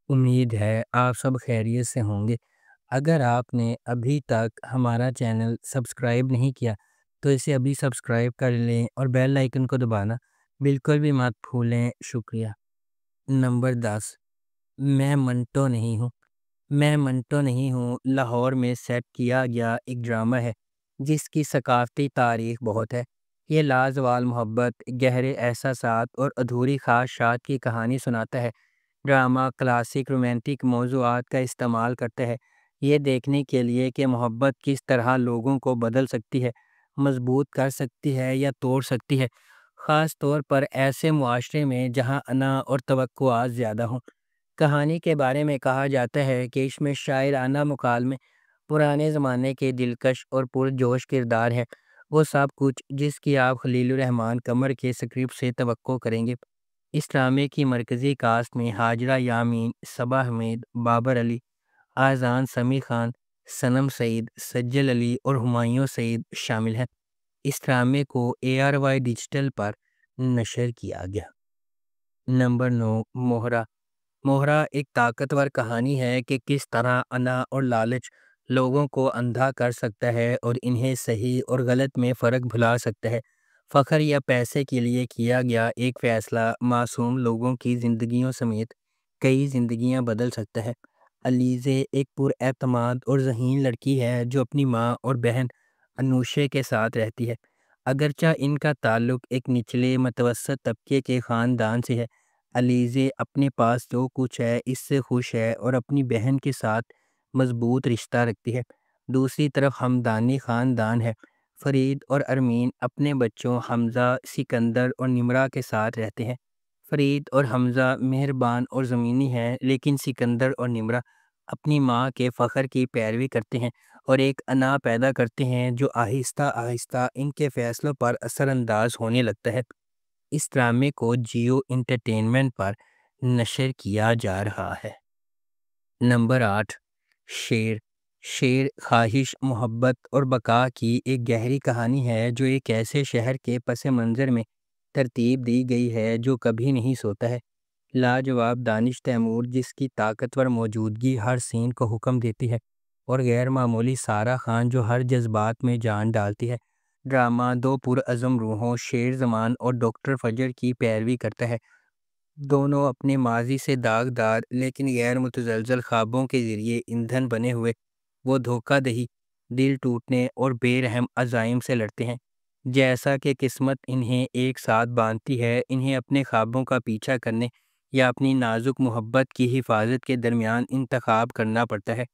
امید ہے آپ سب خیریت سے ہوں گے۔ اگر آپ نے ابھی تک ہمارا چینل سبسکرائب نہیں کیا تو اسے ابھی سبسکرائب کر لیں اور بیل آئیکن کو دبانا بالکل بھی مت بھولیں۔ شکریہ۔ نمبر 10، میں منٹو نہیں ہوں۔ میں منٹو نہیں ہوں لاہور میں سیٹ کیا گیا ایک ڈرامہ ہے جس کی ثقافتی تاریخ بہت ہے۔ یہ لازوال محبت، گہرے احساسات اور ادھوری خواہشات کی کہانی سناتا ہے۔ ڈرامہ کلاسک رومانٹک موضوعات کا استعمال کرتا ہے، یہ دیکھنے کے لیے کہ محبت کس طرح لوگوں کو بدل سکتی ہے، مضبوط کر سکتی ہے یا توڑ سکتی ہے، خاص طور پر ایسے معاشرے میں جہاں انا اور توقعات زیادہ ہوں۔ کہانی کے بارے میں کہا جاتا ہے کہ اس میں شاعرانہ مکالمے، پرانے زمانے کے دلکش اور پرجوش کردار ہیں، وہ سب کچھ جس کی آپ خلیل الرحمن قمر کے سکرپٹ سے توقع کریں گے۔ اس ڈرامے کی مرکزی کاسٹ میں ہاجرہ یامین، صبا حمید، بابر علی، آذان سمیع خان، صنم سعید، سجل علی اور ہمایوں سعید شامل ہیں۔ اس ڈرامے کو ARY ڈیجیٹل پر نشر کیا گیا۔ نمبر 9، موہرا۔ موہرا ایک طاقتور کہانی ہے کہ کس طرح انا اور لالچ لوگوں کو اندھا کر سکتا ہے اور انہیں صحیح اور غلط میں فرق بھلا سکتا ہے۔ فخر یا پیسے کے لیے کیا گیا ایک فیصلہ معصوم لوگوں کی زندگیوں سمیت کئی زندگیاں بدل سکتا ہے۔ علیزے ایک پر اعتماد اور ذہین لڑکی ہے جو اپنی ماں اور بہن انوشے کے ساتھ رہتی ہے۔ اگرچہ ان کا تعلق ایک نچلے متوسط طبقے کے خاندان سے ہے، علیزے اپنے پاس جو کچھ ہے اس سے خوش ہے اور اپنی بہن کے ساتھ مضبوط رشتہ رکھتی ہے۔ دوسری طرف ہمدانی خاندان ہے۔ فرید اور ارمین اپنے بچوں حمزہ، سکندر اور نمرہ کے ساتھ رہتے ہیں۔ فرید اور حمزہ مہربان اور زمینی ہیں، لیکن سکندر اور نمرہ اپنی ماں کے فخر کی پیروی کرتے ہیں اور ایک انا پیدا کرتے ہیں جو آہستہ آہستہ ان کے فیصلوں پر اثر انداز ہونے لگتا ہے۔ اس ڈرامے کو جیو انٹرٹینمنٹ پر نشر کیا جا رہا ہے۔ نمبر 8، شیر۔ شیر خواہش، محبت اور بقا کی ایک گہری کہانی ہے جو ایک ایسے شہر کے پس منظر میں ترتیب دی گئی ہے جو کبھی نہیں سوتا ہے۔ لاجواب دانش تیمور جس کی طاقتور موجودگی ہر سین کو حکم دیتی ہے، اور غیر معمولی سارہ خان جو ہر جذبات میں جان ڈالتی ہے۔ ڈرامہ دو پرعزم روحوں شیر زمان اور ڈاکٹر فجر کی پیروی کرتا ہے۔ دونوں اپنے ماضی سے داغدار لیکن غیر متزلزل خوابوں کے ذریعے ایندھن بنے ہوئے وہ دھوکہ دہی، دل ٹوٹنے اور بے رحم عزائم سے لڑتے ہیں۔ جیسا کہ قسمت انہیں ایک ساتھ باندھتی ہے، انہیں اپنے خوابوں کا پیچھا کرنے یا اپنی نازک محبت کی حفاظت کے درمیان انتخاب کرنا پڑتا ہے۔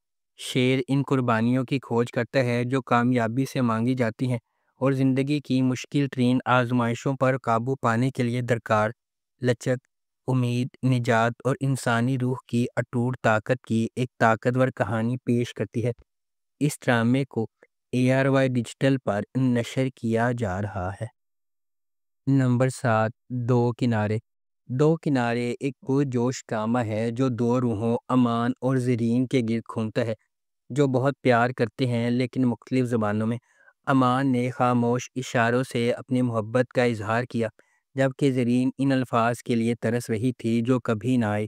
شیر ان قربانیوں کی کھوج کرتا ہے جو کامیابی سے مانگی جاتی ہیں اور زندگی کی مشکل ترین آزمائشوں پر قابو پانے کے لیے درکار لچک، امید، نجات اور انسانی روح کی اٹوٹ طاقت کی ایک طاقتور کہانی پیش کرتی ہے۔ اس ڈرامے کو ARY ڈیجیٹل پر نشر کیا جا رہا ہے۔ نمبر 7، دو کنارے۔ دو کنارے ایک پرجوش ڈرامہ ہے جو دو روحوں امان اور زرین کے گرد گھومتا ہے جو بہت پیار کرتے ہیں لیکن مختلف زبانوں میں۔ امان نے خاموش اشاروں سے اپنی محبت کا اظہار کیا، جبکہ زرین ان الفاظ کے لیے ترس رہی تھی جو کبھی نہ آئے۔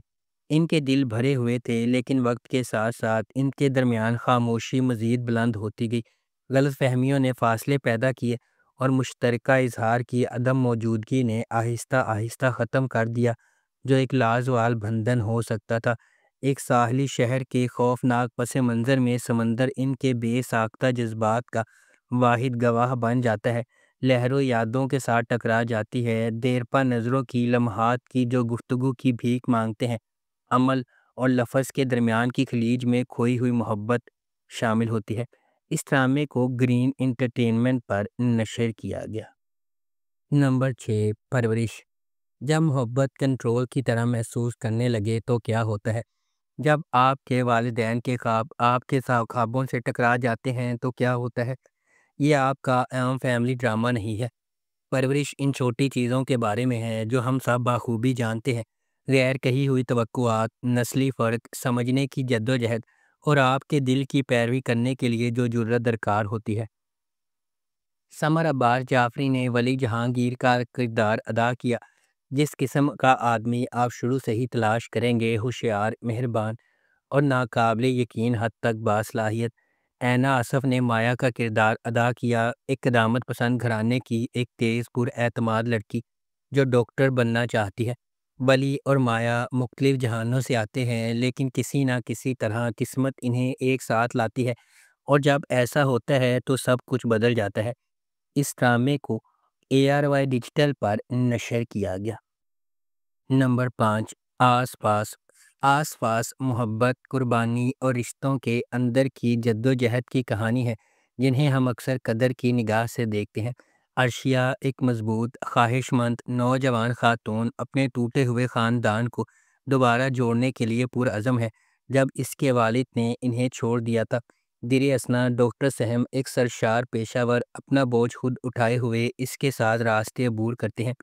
ان کے دل بھرے ہوئے تھے لیکن وقت کے ساتھ ساتھ ان کے درمیان خاموشی مزید بلند ہوتی گئی۔ غلط فہمیوں نے فاصلے پیدا کیے اور مشترکہ اظہار کی عدم موجودگی نے آہستہ آہستہ ختم کر دیا جو ایک لازوال بندھن ہو سکتا تھا۔ ایک ساحلی شہر کے خوفناک پس منظر میں سمندر ان کے بے ساختہ جذبات کا واحد گواہ بن جاتا ہے۔ لہروں یادوں کے ساتھ ٹکرا جاتی ہے، دیرپا نظروں کی لمحات کی جو گفتگو کی بھیک مانگتے ہیں۔ عمل اور لفظ کے درمیان کی خلیج میں کھوئی ہوئی محبت شامل ہوتی ہے۔ اس ڈرامے کو گرین انٹرٹینمنٹ پر نشر کیا گیا۔ نمبر 6، پرورش۔ جب محبت کنٹرول کی طرح محسوس کرنے لگے تو کیا ہوتا ہے؟ جب آپ کے والدین کے خواب آپ کے خوابوں سے ٹکرا جاتے ہیں تو کیا ہوتا ہے؟ یہ آپ کا عام فیملی ڈرامہ نہیں ہے۔ پرورش ان چھوٹی چیزوں کے بارے میں ہے جو ہم سب بخوبی جانتے ہیں، غیر کہی ہوئی توقعات، نسلی فرق سمجھنے کی جدوجہد اور آپ کے دل کی پیروی کرنے کے لیے جو جرأت درکار ہوتی ہے۔ سمر عباس جعفری نے ولی جہانگیر کا کردار ادا کیا جس قسم کا آدمی آپ شروع سے ہی تلاش کریں گے، ہوشیار، مہربان اور ناقابل یقین حد تک باصلاحیت، اینا آصف نے مایا کا کردار ادا کیا، ایک قدامت پسند گھرانے کی ایک تیز پر اعتماد لڑکی جو ڈاکٹر بننا چاہتی ہے۔ بلی اور مایا مختلف جہانوں سے آتے ہیں، لیکن کسی نہ کسی طرح قسمت انہیں ایک ساتھ لاتی ہے، اور جب ایسا ہوتا ہے تو سب کچھ بدل جاتا ہے۔ اس ڈرامے کو ARY ڈیجیٹل پر نشر کیا گیا۔ نمبر 5، آس پاس۔ آس پاس محبت، قربانی اور رشتوں کے اندر کی جدوجہد کی کہانی ہے، جنہیں ہم اکثر قدر کی نگاہ سے دیکھتے ہیں۔ عرشیہ ایک مضبوط، خواہش مند نوجوان خاتون اپنے ٹوٹے ہوئے خاندان کو دوبارہ جوڑنے کے لیے پرعزم ہے۔ جب اس کے والد نے انہیں چھوڑ دیا تھا، در اثنا ڈاکٹر سہم ایک سرشار پیشہ ور اپنا بوجھ خود اٹھائے ہوئے اس کے ساتھ راستے عبور کرتے ہیں۔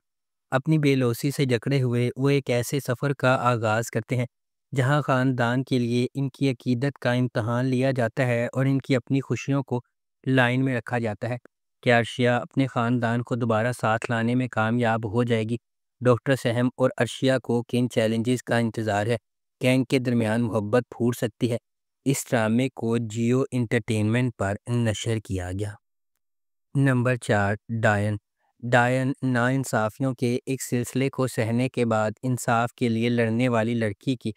اپنی بے لوثی سے جکڑے ہوئے وہ ایک ایسے سفر کا آغاز کرتے ہیں جہاں خاندان کے لیے ان کی عقیدت کا امتحان لیا جاتا ہے اور ان کی اپنی خوشیوں کو لائن میں رکھا جاتا ہے۔ کیا عرشیہ اپنے خاندان کو دوبارہ ساتھ لانے میں کامیاب ہو جائے گی؟ ڈاکٹر سہم اور عرشیہ کو کن چیلنجز کا انتظار ہے؟ کیا ان کے درمیان محبت پھوٹ سکتی ہے؟ اس ڈرامے کو جیو انٹرٹینمنٹ پر نشر کیا گیا۔ نمبر 4، ڈائن۔ ڈائن ناانصافیوں کے ایک سلسلے کو سہنے کے بعد انصاف کے لیے لڑنے والی لڑکی کی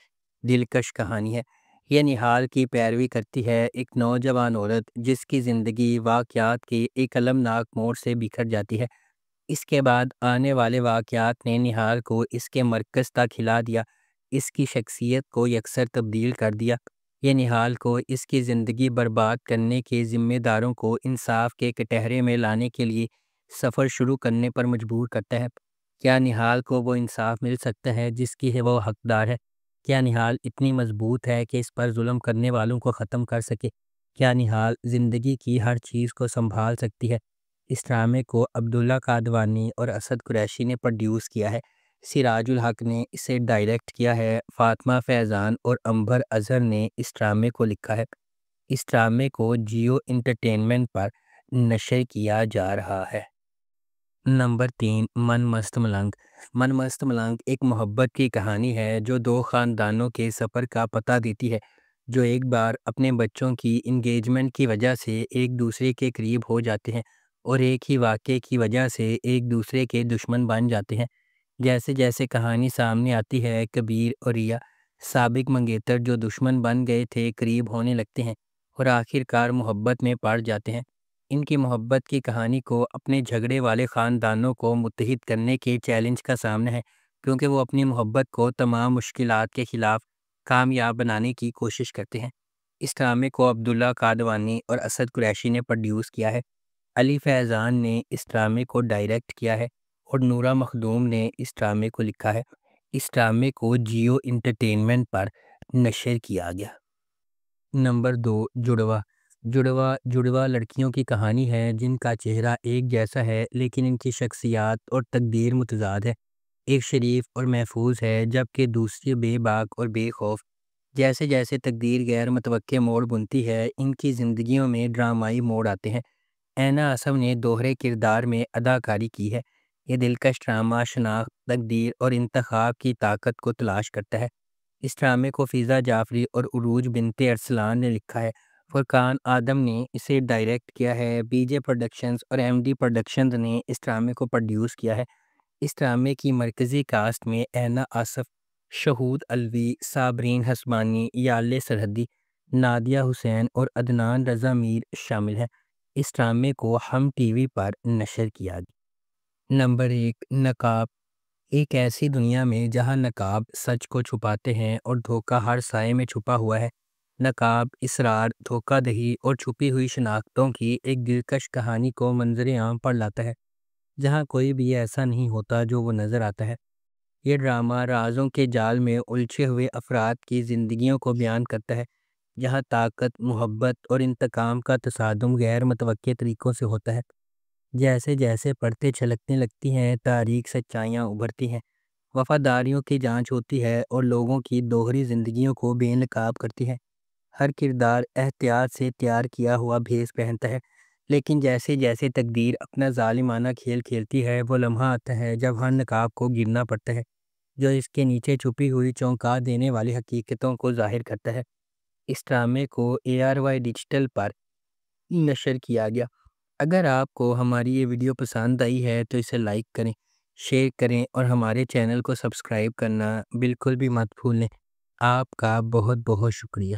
دلکش کہانی ہے۔ یہ نہال کی پیروی کرتی ہے، ایک نوجوان عورت جس کی زندگی واقعات کے ایک المناک موڑ سے بکھر جاتی ہے۔ اس کے بعد آنے والے واقعات نے نہال کو اس کے مرکز تک ہلا دیا، اس کی شخصیت کو یکسر تبدیل کر دیا۔ یہ نہال کو اس کی زندگی برباد کرنے کے ذمہ داروں کو انصاف کے کٹہرے میں لانے کے لیے سفر شروع کرنے پر مجبور کرتا ہے۔ کیا نہال کو وہ انصاف مل سکتا ہے جس کی وہ حقدار ہے؟ کیا نہال اتنی مضبوط ہے کہ اس پر ظلم کرنے والوں کو ختم کر سکے؟ کیا نہال زندگی کی ہر چیز کو سنبھال سکتی ہے؟ اس ڈرامے کو عبداللہ قادوانی اور اسد قریشی نے پروڈیوس کیا ہے۔ سراج الحق نے اسے ڈائریکٹ کیا ہے۔ فاطمہ فیضان اور عنبر اظہر نے اس ڈرامے کو لکھا ہے۔ اس ڈرامے کو جیو انٹرٹینمنٹ پر نشر کیا جا رہا ہے۔ نمبر 3، من مست ملنگ۔ من مست ملنگ ایک محبت کی کہانی ہے جو دو خاندانوں کے سفر کا پتہ دیتی ہے، جو ایک بار اپنے بچوں کی انگیجمنٹ کی وجہ سے ایک دوسرے کے قریب ہو جاتے ہیں اور ایک ہی واقعے کی وجہ سے ایک دوسرے کے دشمن بن جاتے ہیں۔ جیسے جیسے کہانی سامنے آتی ہے، کبیر اور ریا، سابق منگیتر جو دشمن بن گئے تھے، قریب ہونے لگتے ہیں اور آخر کار محبت میں پڑ جاتے ہیں۔ ان کی محبت کی کہانی کو اپنے جھگڑے والے خاندانوں کو متحد کرنے کے چیلنج کا سامنا ہے، کیونکہ وہ اپنی محبت کو تمام مشکلات کے خلاف کامیاب بنانے کی کوشش کرتے ہیں۔ اس ڈرامے کو عبداللہ قادوانی اور اسد قریشی نے پروڈیوس کیا ہے۔ علی فیضان نے اس ڈرامے کو ڈائریکٹ کیا ہے اور نورہ مخدوم نے اس ڈرامے کو لکھا ہے۔ اس ڈرامے کو جیو انٹرٹینمنٹ پر نشر کیا گیا۔ نمبر 2، جڑواں۔ جڑواں لڑکیوں کی کہانی ہے جن کا چہرہ ایک جیسا ہے لیکن ان کی شخصیات اور تقدیر متضاد ہے۔ ایک شریف اور محفوظ ہے جبکہ دوسری بے باک اور بے خوف۔ جیسے جیسے تقدیر غیر متوقع موڑ بنتی ہے، ان کی زندگیوں میں ڈرامائی موڑ آتے ہیں۔ اینا آصف نے دوہرے کردار میں اداکاری کی ہے۔ یہ دلکش ڈرامہ شناخت، تقدیر اور انتخاب کی طاقت کو تلاش کرتا ہے۔ اس ڈرامے کو فضا جعفری اور عروج بنت ارسلان نے لکھا ہے۔ فرقان آدم نے اسے ڈائریکٹ کیا ہے۔ BJ پروڈکشنز اور MD پروڈکشنز نے اس ڈرامے کو پروڈیوس کیا ہے۔ اس ڈرامے کی مرکزی کاسٹ میں اینا آصف، شہود علوی، صابرین حسبانی، یالے سرحدی، نادیہ حسین اور عدنان رضا میر شامل ہیں۔ اس ڈرامے کو ہم ٹی وی پر نشر کیا گیا۔ نمبر 1، نقاب۔ ایک ایسی دنیا میں جہاں نقاب سچ کو چھپاتے ہیں اور دھوکہ ہر سائے میں چھپا ہوا ہے، نقاب اسرار، دھوکہ دہی اور چھپی ہوئی شناختوں کی ایک دلکش کہانی کو منظر عام پر لاتا ہے، جہاں کوئی بھی ایسا نہیں ہوتا جو وہ نظر آتا ہے۔ یہ ڈرامہ رازوں کے جال میں الجھے ہوئے افراد کی زندگیوں کو بیان کرتا ہے، جہاں طاقت، محبت اور انتقام کا تصادم غیر متوقع طریقوں سے ہوتا ہے۔ جیسے جیسے پرتیں چھلکنے لگتی ہیں، تاریک سچائیاں ابھرتی ہیں، وفاداریوں کی جانچ ہوتی ہے اور لوگوں کی دوہری زندگیوں کو بے نقاب کرتی ہے۔ ہر کردار احتیاط سے تیار کیا ہوا بھیس پہنتا ہے، لیکن جیسے جیسے تقدیر اپنا ظالمانہ کھیل کھیلتی ہے، وہ لمحہ آتا ہے جب ہر نقاب کو گرنا پڑتا ہے، جو اس کے نیچے چھپی ہوئی چونکا دینے والی حقیقتوں کو ظاہر کرتا ہے۔ اس ڈرامے کو ARY ڈیجیٹل پر نشر کیا گیا۔ اگر آپ کو ہماری یہ ویڈیو پسند آئی ہے تو اسے لائک کریں، شیئر کریں اور ہمارے چینل کو سبسکرائب کرنا بالکل بھی مت بھولیں۔ آپ کا بہت بہت شکریہ۔